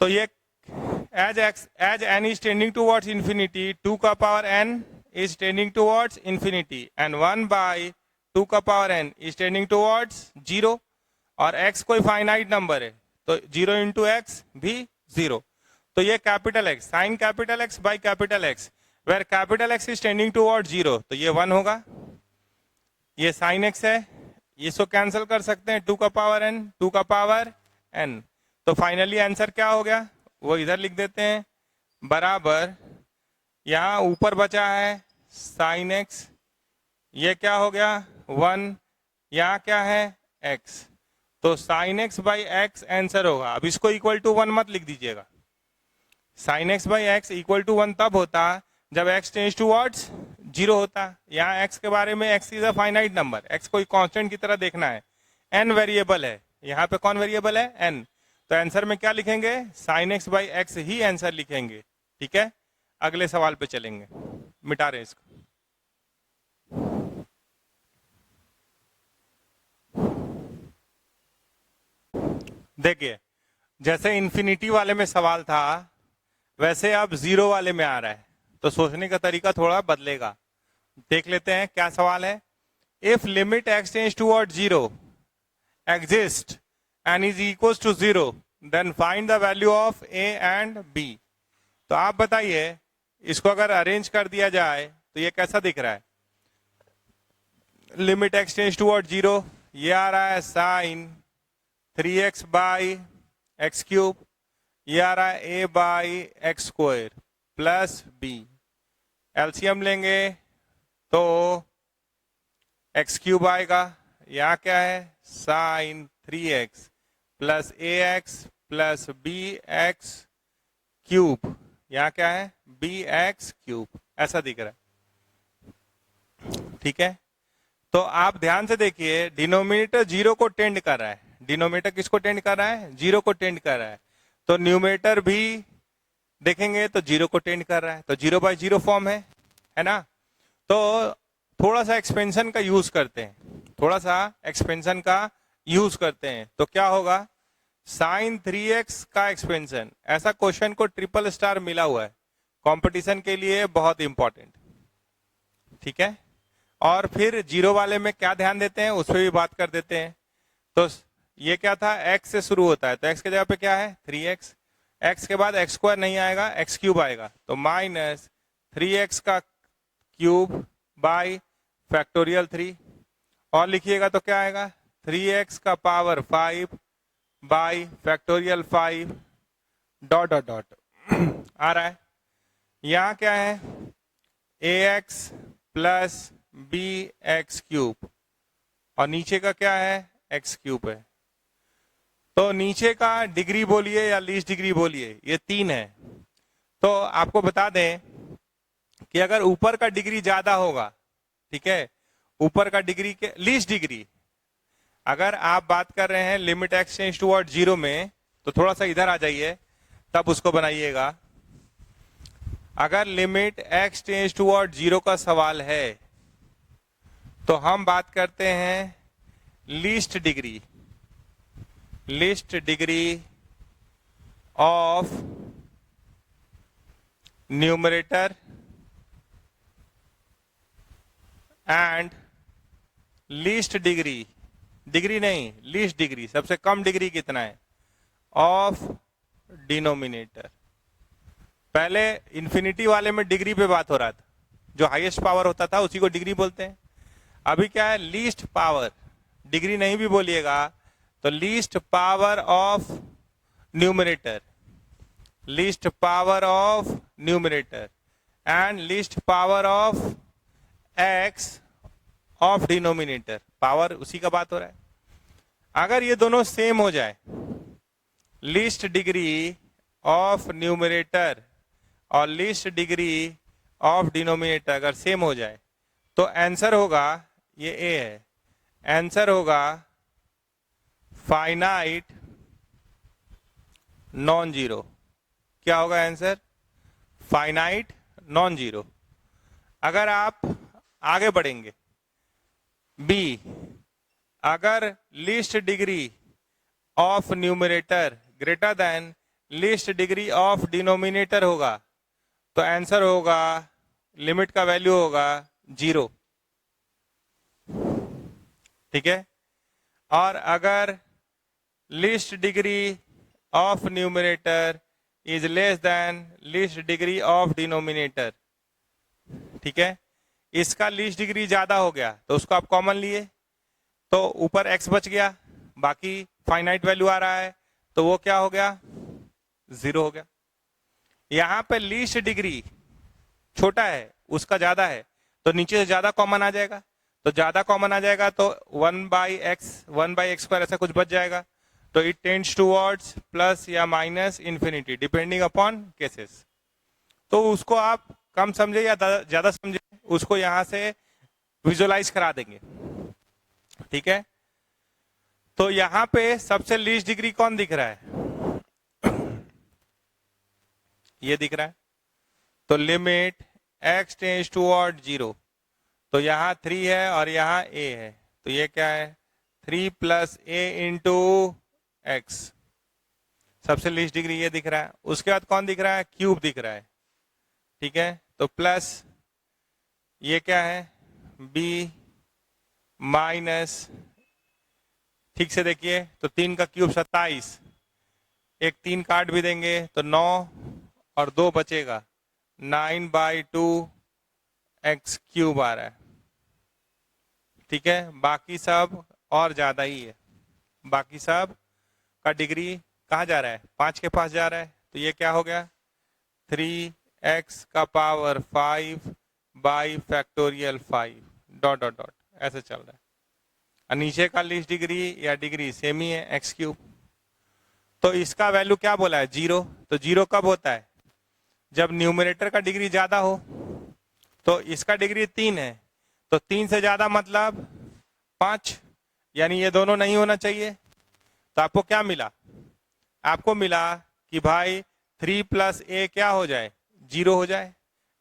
तो ये as n is tending towards infinity 2 का power n is tending towards infinity and 1 by 2 का power n is tending towards 0, और x कोई फाइनाइट नंबर है, तो 0 इंटू एक्स भी 0। तो ये capital X, sine capital X by capital X, where capital X is tending toward 0, तो ये 1 होगा, ये साइन x है, इसको कैंसिल कर सकते हैं, 2 का पावर n 2 का पावर n। तो फाइनली आंसर क्या हो गया, वो इधर लिख देते हैं, बराबर यहाँ ऊपर बचा है साइन x, ये क्या हो गया 1, यहाँ क्या है x, तो sine x by x answer होगा। अब इसको इक्वल टू 1 मत लिख दीजिएगा, sine x by x equal to 1 तब होता जब x टेंस टूवर्ड्स 0 होता। यहाँ x के बारे में, x is a finite number, x कोई कांस्टेंट की तरह देखना है, n वेरिएबल है, यहाँ पे कौन वेरिएबल है, n, तो आंसर में क्या लिखेंगे, साइन x बाई एक्स ही आंसर लिखेंगे। ठीक है, अगले सवाल पे चलेंगे, मिटा रहे इसको। देखिए, जैसे इन्फिनिटी वाले में सवाल था वैसे अब 0 वाले में आ रहा है, तो सोचने का तरीका थोड़ा बदलेगा। देख लेते हैं क्या सवाल है। If limit x tends toward 0 exist and is equal to 0 then find the value of a and b। तो आप बताइए, इसको अगर अरेंज कर दिया जाए तो ये कैसा दिख रहा है। लिमिट x टेंड्स टुवर्ड 0, ये आ रहा है sine 3x by x cube, ये आ रहा है a by x square plus b। LCM लेंगे तो एक्स क्यूब आएगा, यहाँ क्या है sine 3x plus ax plus bx cube, यहाँ क्या है bx क्यूब, ऐसा दिख रहा है। ठीक है, तो आप ध्यान से देखिए, डिनोमिनेटर 0 को टेंड कर रहा है, डिनोमिनेटर किसको टेंड कर रहा है, 0 को टेंड कर रहा है, तो न्यूमरेटर भी देखेंगे तो 0 को टेंड कर रहा है, तो 0/0 फॉर्म है ना। तो थोड़ा सा एक्सपेंशन का यूज करते हैं, थोड़ा सा एक्सपेंशन का यूज करते हैं, तो क्या होगा, साइन 3x का एक्सपेंशन। ऐसा क्वेश्चन को ट्रिपल स्टार मिला हुआ है, कंपटीशन के लिए बहुत इंपॉर्टेंट, ठीक है। और फिर 0 वाले में क्या ध्यान देते हैं उस पर भी बात कर देते हैं। तो ये क्या था, x से शुरू होता है, तो x के जगह पे क्या है 3x, x के बाद x² नहीं आएगा, x³ आएगा, तो -3x का क्यूब बाई फैक्टोरियल 3, और लिखिएगा तो क्या आएगा 3x का power 5 by factorial 5 dot dot dot आ रहा है। यहाँ क्या है ax प्लस bx³ और नीचे का क्या है x³ है। तो नीचे का डिग्री बोलिए या लीस्ट डिग्री बोलिए, ये 3 है। तो आपको बता दें कि अगर ऊपर का डिग्री ज्यादा होगा, ठीक है, ऊपर का डिग्री के लीस्ट डिग्री, अगर आप बात कर रहे हैं लिमिट x टेंड्स टुवर्ड 0 में, तो थोड़ा सा इधर आ जाइए, तब उसको बनाइएगा। अगर लिमिट x टेंड्स टुवर्ड 0 का सवाल है तो हम बात करते हैं least degree of numerator and least degree नहीं, लीस्ट डिग्री, सबसे कम डिग्री कितना है, ऑफ डिनोमिनेटर। पहले इन्फिनिटी वाले में डिग्री पे बात हो रहा था, जो हाईएस्ट पावर होता था उसी को डिग्री बोलते हैं। अभी क्या है लीस्ट पावर, डिग्री नहीं भी बोलिएगा, तो least power of numerator, least power of numerator and least power of x of denominator, power उसी का बात हो रहा है। अगर ये दोनों सेम हो जाए, लीस्ट डिग्री ऑफ न्यूमरेटर और लीस्ट डिग्री ऑफ डिनोमिनेटर अगर सेम हो जाए, तो आंसर होगा, ये a है, आंसर होगा फाइनाइट नॉन जीरो। क्या होगा आंसर, फाइनाइट नॉन जीरो। अगर आप आगे बढ़ेंगे, बी, अगर least degree of numerator greater than least degree of denominator होगा, तो आंसर होगा, लिमिट का वैल्यू होगा 0, ठीक है। और अगर least degree of numerator is less than least degree of denominator, ठीक है, इसका लीस्ट डिग्री ज्यादा हो गया तो उसको आप कॉमन लिए, तो ऊपर x बच गया, बाकी फाइनाइट वैल्यू आ रहा है, तो वो क्या हो गया 0 हो गया। यहां पे लीस्ट डिग्री छोटा है, उसका ज्यादा है, तो नीचे से ज्यादा कॉमन आ जाएगा, तो ज्यादा कॉमन आ जाएगा तो 1/x² ऐसा कुछ बच जाएगा, तो इट टेंड्स टुवर्ड्स प्लस या minus infinity depending upon cases. तो उसको आप कम समझे या ज्यादा समझे, उसको यहां से विजुअलाइज करा देंगे, ठीक है। तो यहां पे सबसे लीस्ट डिग्री कौन दिख रहा है, ये दिख रहा है, तो लिमिट x टेंड्स टुवर्ड 0, तो यहां 3 है और यहां a है, तो ये क्या है 3 + a × x, सबसे लीस्ट डिग्री ये दिख रहा है। उसके बाद कौन दिख रहा है, क्यूब दिख रहा है, ठीक है, तो प्लस ये क्या है b माइनस, ठीक से देखिए, तो 3 का क्यूब 27, एक 3 काट भी देंगे तो 9 और 2 बचेगा, 9/2 x³ आ रहा है, ठीक है। बाकी सब और ज्यादा ही है, बाकी सब का डिग्री कहाँ जा रहा है, 5 के पास जा रहा है, तो ये क्या हो गया 3x का power 5 by factorial 5 dot dot dot, ऐसे चल रहा है। और नीचे का लीस्ट डिग्री या डिग्री सेम ही है x³, तो इसका वैल्यू क्या बोला है 0, तो 0 कब होता है, जब न्यूमरेटर का डिग्री ज्यादा हो, तो इसका डिग्री 3 है, तो 3 से ज्यादा मतलब 5, यानी ये दोनों नहीं होना चाहिए। तो आपको क्या मिला, आपको मिला कि भाई 3 प्लस ए क्या हो जाए, 0 हो जाए,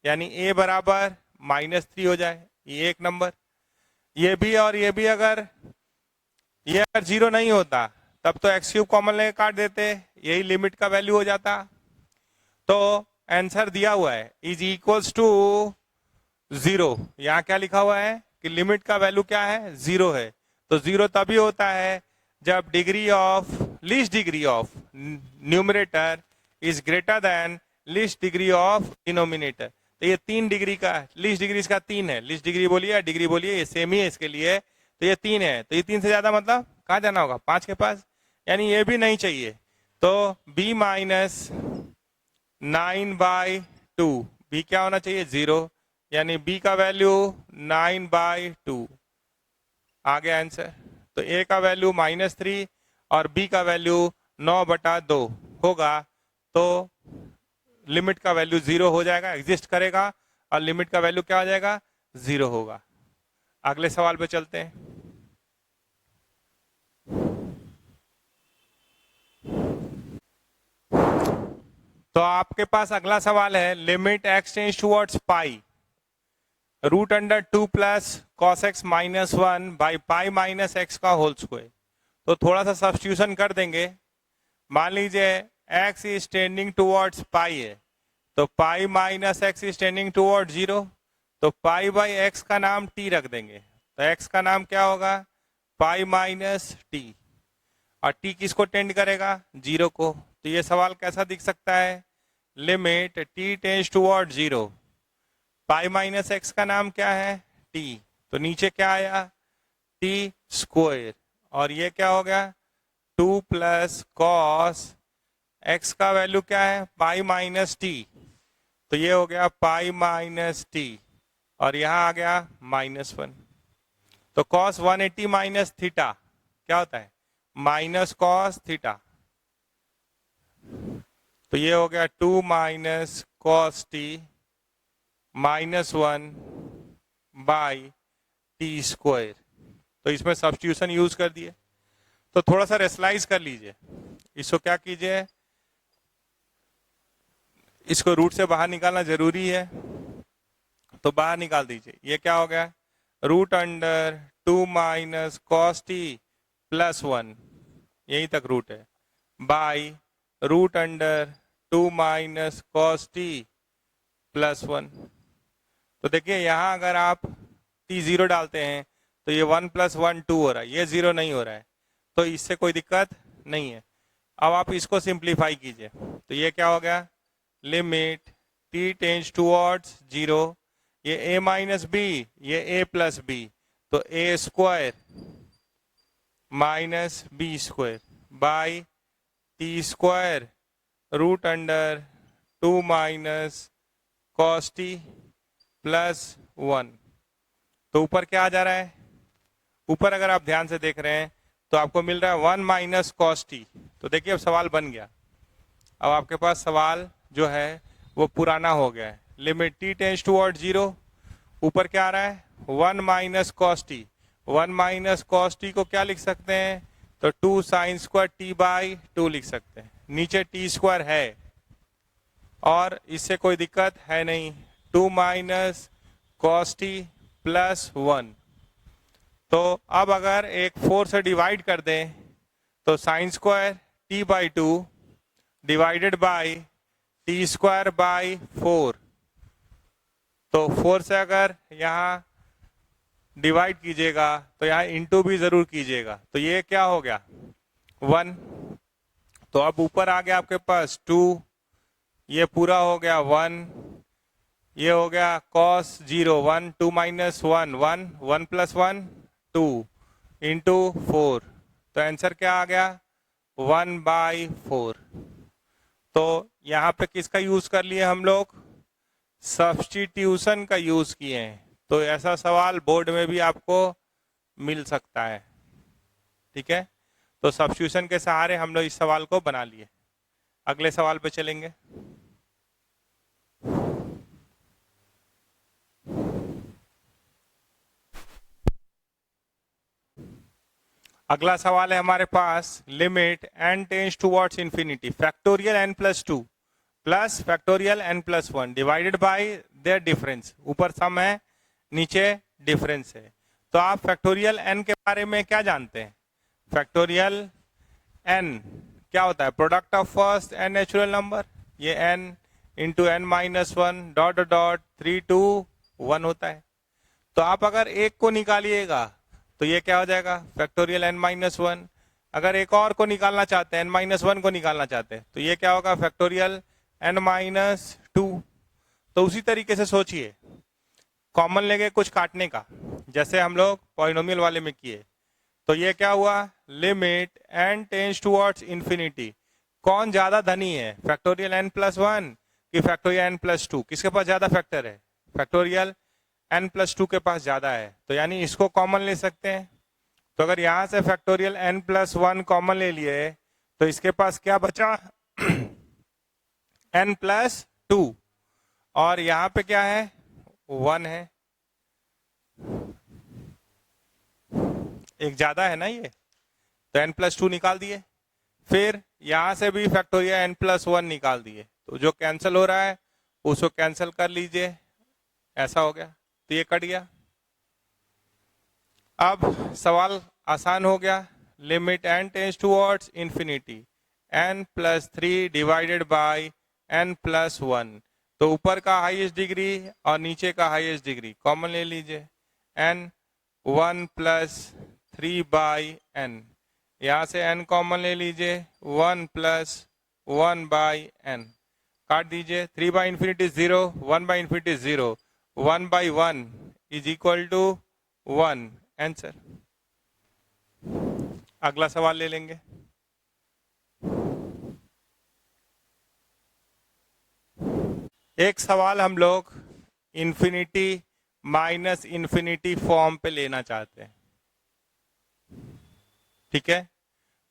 यानी ए बराबर -3 हो जाए, ये एक नंबर। ये भी और ये भी अगर ये अगर 0 नहीं होता तब तो x क्यूब कॉमन लेके काट देते, यही लिमिट का वैल्यू हो जाता। तो आंसर दिया हुआ है इज इक्वल्स टू 0। यहाँ क्या लिखा हुआ है कि लिमिट का वैल्यू क्या है, 0 है। तो 0 तभी होता है जब least degree of numerator is greater than least degree of denominator. तो ये 3 डिग्री का, लीस्ट डिग्री इसका 3 है, लीस्ट डिग्री बोलिए या डिग्री बोलिए, ये सेम ही है इसके लिए। तो ये 3 है, तो ये 3 से ज्यादा मतलब कहाँ जाना होगा, 5 के पास, यानी ये भी नहीं चाहिए। तो b माइनस 9/2, b क्या होना चाहिए, 0, यानी b का वैल्यू 9/2 आ गया आंसर। तो a का वैल्यू -3 और b का वैल्यू 9/2 होगा, तो लिमिट का वैल्यू 0 हो जाएगा, एग्जिस्ट करेगा, और लिमिट का वैल्यू क्या हो जाएगा, 0 होगा। अगले सवाल पे चलते हैं। तो आपके पास अगला सवाल है, limit x tends towards pi √2 plus cos x -1 by pi minus x का होल स्क्वायर। तो थोड़ा सा सब्स्टिट्यूशन कर देंगे। मान लीजिए x इज टेंडिंग टुवर्ड्स पाई है, तो pi minus x is tending towards 0, तो पाई बाई एक्स का नाम t रख देंगे। तो x का नाम क्या होगा, पाई माइनस टी, और t किसको टेंड करेगा, 0 को। तो ये सवाल कैसा दिख सकता है, limit t tends toward 0, pi minus x का नाम क्या है, t, तो नीचे क्या आया, t स्क्वायर, और ये क्या हो गया, 2 प्लस कॉस एक्स का वैल्यू क्या है, पाई माइनस टी, तो ये हो गया पाई माइनस टी, और यहां आ गया -1। तो कॉस 180 माइनस थीटा क्या होता है, माइनस कॉस थीटा, तो ये हो गया 2 minus cos t -1 by t square. तो इसमें सब्स्टिट्यूशन यूज कर दिए। तो थोड़ा सा रेसलाइज कर लीजिए, इसको क्या कीजिए, इसको रूट से बाहर निकालना जरूरी है, तो बाहर निकाल दीजिए। ये क्या हो गया, √2 माइनस कॉस टी +1, यहीं तक रूट है, बाई √2 माइनस कॉस टी +1। तो देखिए यहां अगर आप t 0 डालते हैं तो ये 1 + 1 2 हो रहा है, ये 0 नहीं हो रहा है, तो इससे कोई दिक्कत नहीं है। अब आप इसको सिंप्लीफाई कीजिए, तो ये क्या हो गया, लिमिट t टेंड्स टुवर्ड्स 0, ये a माइनस बी, ये a प्लस बी, तो a square minus b square by t square √2 minus cos t +1। तो ऊपर क्या आ जा रहा है, ऊपर अगर आप ध्यान से देख रहे हैं तो आपको मिल रहा है 1 माइनस कॉस टी। तो देखिए अब सवाल बन गया, अब आपके पास सवाल जो है वो पुराना हो गया है। लिमिट t टेंड्स टुवर्ड 0, ऊपर क्या आ रहा है, 1 minus cos t, 1 minus cos T को क्या लिख सकते हैं, तो 2 साइन स्क्वायर t/2 लिख सकते हैं। नीचे t स्क्वायर है और इससे कोई दिक्कत है नहीं, 2 माइनस कॉस टी +1। तो अब अगर एक 4 से डिवाइड कर दें तो sine square t/2 divided by t square by 4, तो 4 से अगर यहाँ डिवाइड कीजिएगा तो यहाँ इंटू भी जरूर कीजिएगा, तो ये क्या हो गया 1। तो अब ऊपर आ गया आपके पास 2, ये पूरा हो गया 1, ये हो गया cos 0 1, 2 माइनस 1 1, 1 + 1 2 इंटू 4, तो आंसर क्या आ गया 1/4। तो यहाँ पे किसका यूज कर लिए हम लोग, सब्स्टिट्यूशन का यूज किए हैं। तो ऐसा सवाल बोर्ड में भी आपको मिल सकता है, ठीक है। तो सब्स्टिट्यूशन के सहारे हम लोग इस सवाल को बना लिए। अगले सवाल पे चलेंगे। अगला सवाल है हमारे पास, limit n tends towards infinity factorial n + 2 plus factorial n plus 1 divided by their difference, ऊपर सम है नीचे डिफरेंस है। तो आप फैक्टोरियल n के बारे में क्या जानते हैं? फैक्टोरियल n क्या होता है? Product of first n natural number, ये n into n minus 1 dot dot 3 to 1 होता है। तो आप अगर एक को निकालिएगा तो ये क्या हो जाएगा? Factorial n minus 1। अगर एक और को निकालना चाहते हैं, n माइनस 1 को निकालना चाहते हैं, तो ये क्या होगा? Factorial n minus 2। तो उसी तरीके से सोचिए, कॉमन लेंगे कुछ काटने का, जैसे हम लोग पॉलिनोमियल वाले में किए। तो ये क्या हुआ? Limit n tends towards infinity. कौन ज्यादा धनी है, फैक्टोरियल n प्लस 1 कि फैक्टोरियल n प्लस 2? किसके पास ज्यादा फैक्टर है? फैक्टोरियल n प्लस 2 के पास ज्यादा है। तो यानी इसको कॉमन ले सकते हैं। तो अगर यहां से फैक्टोरियल n प्लस 1 कॉमन ले लिए तो इसके पास क्या बचा? n प्लस 2, और यहां पे क्या है? 1 है, एक ज्यादा है ना ये, तो n प्लस 2 निकाल दिए। फिर यहां से भी फैक्टोरियल n प्लस 1 निकाल दिए। तो जो कैंसिल हो रहा है उसको कैंसिल कर लीजिए, ऐसा हो गया, तो ये कट गया। अब सवाल आसान हो गया। Limit n tends towards infinity, n plus 3 divided by n plus 1। तो ऊपर का हाईएस्ट डिग्री और नीचे का हाईएस्ट डिग्री कॉमन ले लीजिए, n 1 प्लस 3 बाई n। यहाँ से n कॉमन ले लीजिए, 1 प्लस 1 बाई n, काट दीजिए। 3 by infinity 0, 1 by infinity 0, 1 by 1 is equal to 1, answer. अगला सवाल ले लेंगे। एक सवाल हम लोग इंफिनिटी माइनस इंफिनिटी फॉर्म पे लेना चाहते हैं, ठीक है?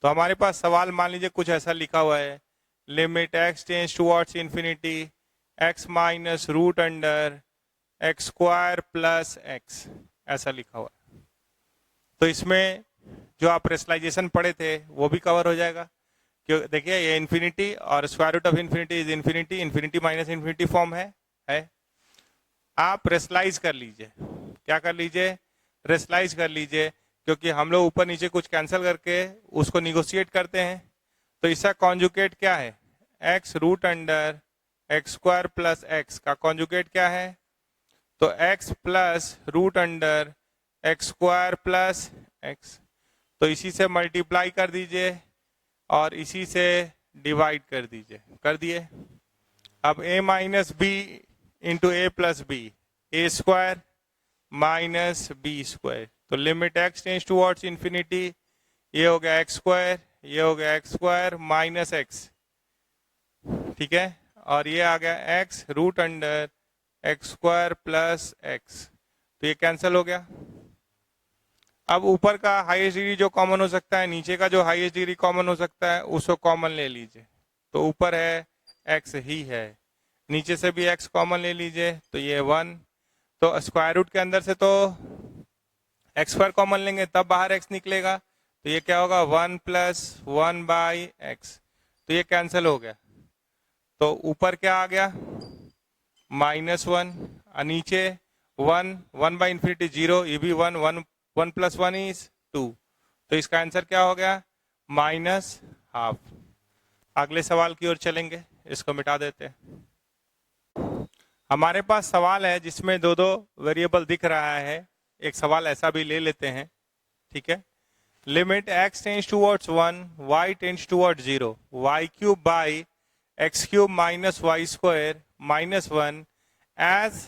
तो हमारे पास सवाल मान लीजिए कुछ ऐसा लिखा हुआ है, limit x tends towards infinity x minus root under x square plus x, ऐसा लिखा हुआ है। तो इसमें जो आप रेशनलाइजेशन पढ़े थे वो भी कवर हो जाएगा। क्यों? देखिए ये इंफिनिटी और square root of infinity is infinity, infinity minus infinity form है। आप रेशनलाइज कर लीजिए, क्या कर लीजिए? रेशनलाइज कर लीजिए, क्योंकि हम लोग ऊपर नीचे कुछ कैंसिल करके उसको निगोशिएट करते हैं। तो इसका कॉन्जुगेट क्या है? x root under x square plus x का कॉन्जुगेट क्या है? तो x plus root under x square plus x. तो इसी से मल्टीप्लाई कर दीजिए और इसी से डिवाइड कर दीजिए, कर दिए। अब a minus b into a plus b, a square minus b square. तो limit x tends towards infinity, ये हो गया एक्स स्क्वायर, ये हो गया एक्स स्क्वायर माइनस एक्स, ठीक है? और ये आ गया x root under x square plus x, तो ये कैंसिल हो गया। अब ऊपर का हाईएस्ट डिग्री जो कॉमन हो सकता है, नीचे का जो हाईएस्ट डिग्री कॉमन हो सकता है, उसको कॉमन ले लीजिए। तो ऊपर है x ही है, नीचे से भी x कॉमन ले लीजिए, तो ये 1। तो स्क्वायर रूट के अंदर से तो एक्स स्क्वायर कॉमन लेंगे तब बाहर x निकलेगा, तो ये क्या होगा? 1 प्लस 1 बाई एक्स, तो ये कैंसिल हो गया। तो ऊपर क्या आ गया? माइनस 1, और नीचे 1, 1 बाई इंफिनिटी 0, ये भी 1, 1 प्लस 1 इज 2। तो इसका आंसर क्या हो गया? Minus half. अगले सवाल की ओर चलेंगे, इसको मिटा देते हैं। हमारे पास सवाल है जिसमें दो दो वेरिएबल दिख रहा है। एक सवाल ऐसा भी ले लेते हैं, ठीक है? Limit x tends towards 1, y tends towards 0, y cube by x cube minus y square minus 1 as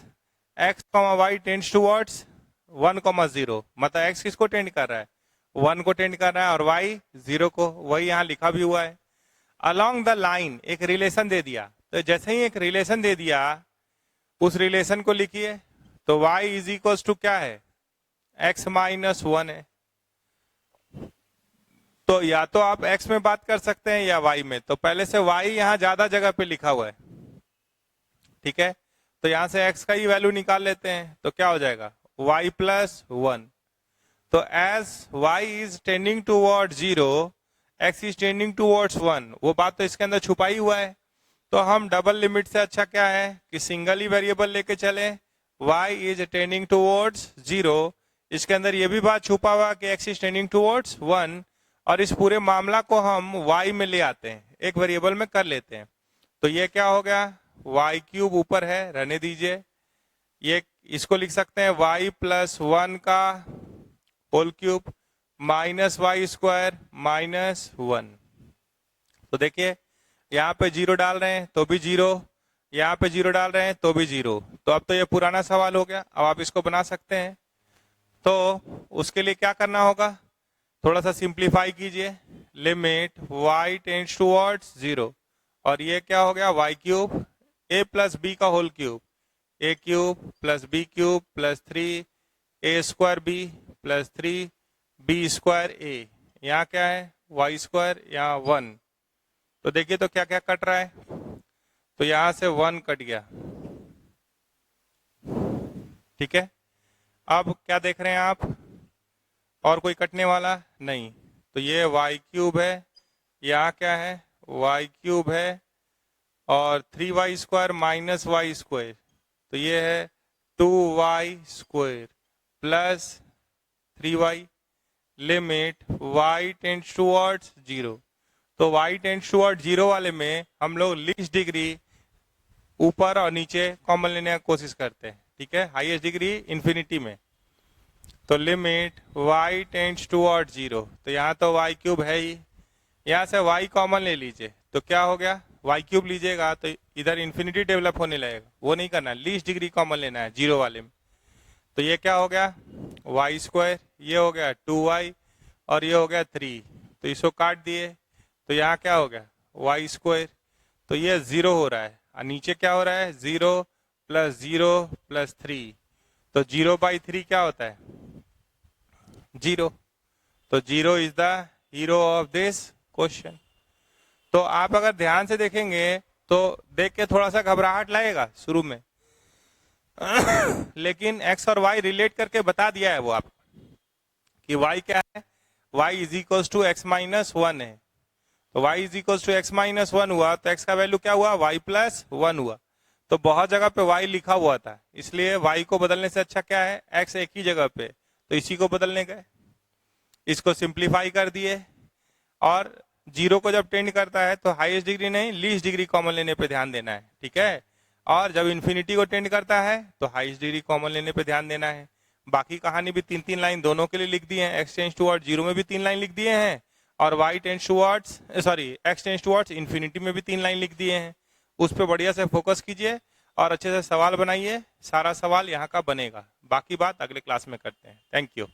x comma y tends towards 1 comma 0। मतलब x किसको टेंड कर रहा है? 1 को टेंड कर रहा है, और y 0 को। वही यहाँ लिखा भी हुआ है। अलोंग द लाइन एक रिलेशन दे दिया, तो जैसे ही एक रिलेशन दे दिया उस रिलेशन को लिखिए। तो y इज इक्वल टू क्या है? x माइनस 1 है। तो या तो आप x में बात कर सकते हैं या y में। तो पहले से y यहाँ ज्यादा जगह पे लिखा हुआ है, ठीक है? तो यहां से x का ही वैल्यू निकाल लेते हैं, तो क्या हो जाएगा? y plus 1। तो as y is tending toward 0, x is tending towards 1, वो बात तो इसके अंदर छुपा ही हुआ है। तो हम डबल लिमिट से अच्छा क्या है कि सिंगल ही वेरिएबल लेके चले, y इज टेंडिंग टूवर्ड्स 0। इसके अंदर ये भी बात छुपा हुआ कि x इज टेंडिंग टूवर्ड्स 1, और इस पूरे मामला को हम y में ले आते हैं, एक वेरिएबल में कर लेते हैं। तो ये क्या हो गया, y क्यूब ऊपर है, रहने दीजिए, ये इसको लिख सकते हैं y प्लस 1 का whole cube minus y square minus 1। तो देखिए यहाँ पे 0 डाल रहे हैं तो भी 0, यहाँ पे 0 डाल रहे हैं तो भी 0। तो अब तो ये पुराना सवाल हो गया, अब आप इसको बना सकते हैं। तो उसके लिए क्या करना होगा, थोड़ा सा सिंप्लीफाई कीजिए, लिमिट y टेंड्स टुवर्ड्स 0, और ये क्या हो गया y cube a plus b का whole cube, a cube plus b cube plus 3 a square b plus 3 b square a, यहाँ क्या है y स्क्वायर, यहाँ 1। तो देखिए तो क्या क्या कट रहा है, तो यहां से 1 कट गया, ठीक है। अब क्या देख रहे हैं आप, और कोई कटने वाला नहीं, तो ये y क्यूब है, यहाँ क्या है y क्यूब है, और 3y square minus y square, तो ये है 2y square plus 3y, limit y tends towards 0। तो y टेंड्स टुवर्ड्स 0 वाले में हम लोग लीस्ट डिग्री ऊपर और नीचे कॉमन लेने की कोशिश करते हैं, ठीक है, हाईएस्ट डिग्री इंफिनिटी में। तो लिमिट y टेंड्स टुवर्ड्स 0, तो यहाँ तो y क्यूब है ही, यहाँ से y कॉमन ले लीजिए, तो क्या हो गया y क्यूब लीजिएगा तो इधर इंफिनिटी डेवलप होने लगेगा, वो नहीं करना, लीस्ट डिग्री कॉमन लेना है 0 वाले में। तो ये क्या हो गया y स्क्वायर, ये हो गया 2y, और ये हो गया 3, तो इसको काट दिए, तो यहाँ क्या हो गया y स्क्वायर, तो ये 0 हो रहा है, और नीचे क्या हो रहा है 0 प्लस 0 प्लस 3, तो 0/3 क्या होता है 0। तो 0 is the hero of this question. तो आप अगर ध्यान से देखेंगे तो देख के थोड़ा सा घबराहट लगेगा शुरू में लेकिन x और y रिलेट करके बता दिया है वो आपको कि y क्या है, y is equal to x minus 1 है। तो y is equal to x minus 1 हुआ, तो x का वैल्यू क्या हुआ y प्लस 1 हुआ। तो बहुत जगह पे y लिखा हुआ था, इसलिए y को बदलने से अच्छा क्या है x एक ही जगह पे, तो इसी को बदलने गए, इसको सिंप्लीफाई कर दिए, और 0 को जब टेंड करता है तो हाईएस्ट डिग्री नहीं लीस्ट डिग्री कॉमन लेने पे ध्यान देना है, ठीक है। और जब इन्फिनिटी को टेंड करता है तो हाईएस्ट डिग्री कॉमन लेने पे ध्यान देना है। बाकी कहानी भी 3-3 लाइन दोनों के लिए लिख दी है, x टेंड्स टुवर्ड्स 0 में भी 3 लाइन लिख दिए हैं, और y tends towards x tends towards infinity में भी 3 लाइन लिख दिए हैं। उस पर बढ़िया से फोकस कीजिए और अच्छे से सवाल बनाइए, सारा सवाल यहाँ का बनेगा, बाकी बात अगले क्लास में करते हैं। Thank you.